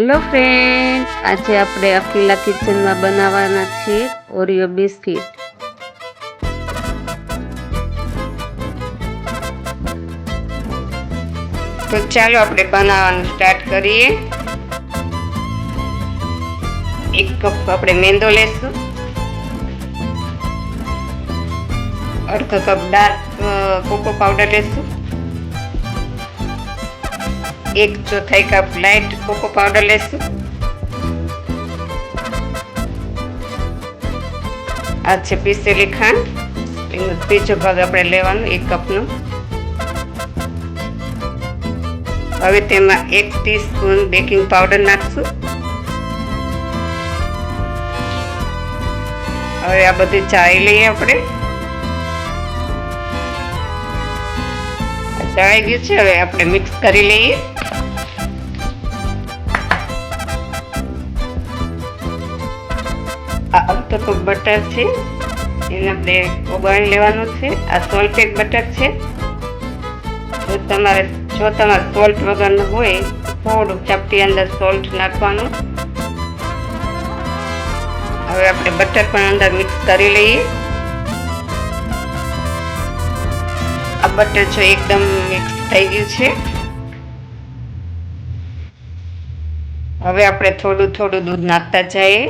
Hello friend, આજે આપણે અકીલા કિચનમાં બનાવવાના છીએ ઓરિયો બિસ્કિટ. તો ચાલો આપણે બનાવવાનું સ્ટાર્ટ કરીએ. 1 કપ આપણે મેંદો લેશું, અડધો કપ ડાર્ક કોકો પાવડર લેશું, 1/4 કપ લાઇટ કોકો પાવડર લેશું, આ છે પીસેલી ખાંડ, એનો બીજો ભાગ આપણે લેવાનો 1 કપનો. હવે તેમાં 1 ટીસ્પૂન બેકિંગ પાવડર નાખશું. હવે આ બધું ચાળી લઈએ આપણે. ચાળી ગયું છે, હવે આપણે મિક્સ કરી લઈએ. આ અડધો કપ બટર છે, એને આપણે ઓગાળી લેવાનું છે. આ સોલ્ટેડ બટર છે. જો તમારે સોલ્ટ વગરનું હોય થોડું ચપટી અંદર સોલ્ટ નાખવાનું. હવે આપણે બટર પણ અંદર મિક્સ કરી લઈએ. આ બટર જો એકદમ મિક્સ થઈ ગયું છે. હવે આપણે થોડું દૂધ નાખતા જઈએ.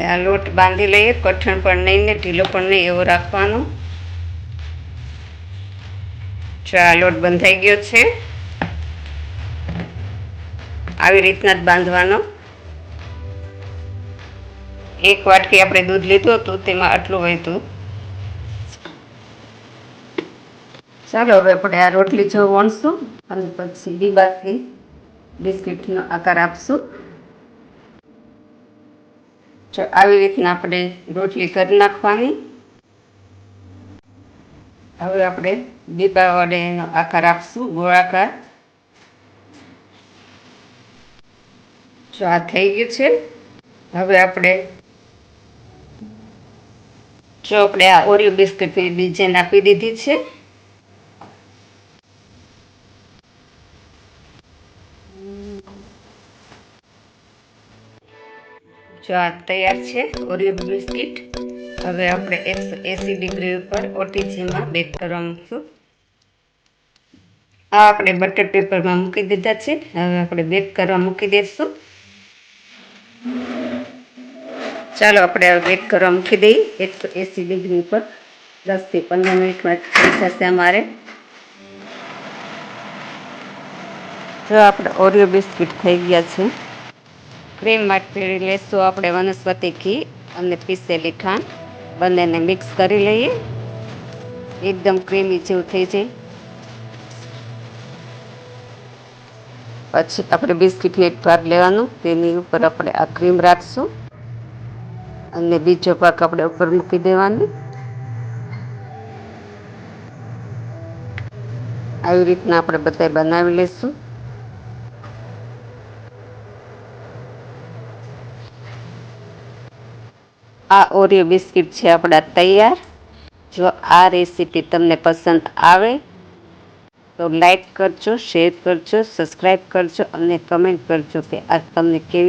આ લોટ બાંધી લઈએ, કઠણ પણ નહીં ને ઢીલો પણ નહીં એવો રાખવાનો. જો આ લોટ બંધાઈ ગયો છે, આવી રીતના જ બાંધવાનો. 1 વાટકી આપણે દૂધ લીધું હતું, તેમાં આટલું વધ્યું. ચાલો હવે આપણે આ રોટલી જો વણશું અને પછી ડીબાથી બિસ્કિટનો આકાર આપશું. જો આવી રીતના આપણે રોટલી કરી નાખવાની. હવે આપણે ડીબા વડે એનો આકાર આપશું, ગોળાકાર. જો આ થઈ ગયું છે. હવે આપણે આ ઓરિયો બિસ્કિટની ડિઝાઇન આપી દીધી છે. જો આ તૈયાર છે ઓરિયો બિસ્કિટ. હવે આપણે 180 ડિગ્રી ઉપર ઓટીજીમાં બેક કરવા મૂકશું. આ આપણે બટર પેપરમાં મૂકી દીધા છે. હવે આપણે બેક કરવા મૂકી દઈશું. ચાલો આપણે બેક કરવા મૂકી દઈએ 180 ડિગ્રી ઉપર. 10 થી 15 મિનિટમાં થઈ જશે અમારે. જો આપણે ઓરિયો બિસ્કિટ થઈ ગયા છે. ક્રીમ માટે લેશું આપણે વનસ્પતિ ઘી અને પીસેલી ખાંડ, બંનેને મિક્સ કરી લઈએ. એકદમ ક્રીમી જેવું થઈ જાય. પછી આપણે બિસ્કિટનો એક ભાગ લેવાનો, તેની ઉપર આપણે આ ક્રીમ રાખશું અને બીજો ભાગ આપણે ઉપર મૂકી દેવાનો. આવી રીતના આપણે બધા બનાવી લઈશું. આ ઓરિયો બિસ્કિટ છે આપણા તૈયાર. જો આ રેસીપી તમને પસંદ આવે તો લાઈક કરજો, શેર કરજો, સબસ્ક્રાઈબ કરજો અને કમેન્ટ કરજો કે આ તમને કેવી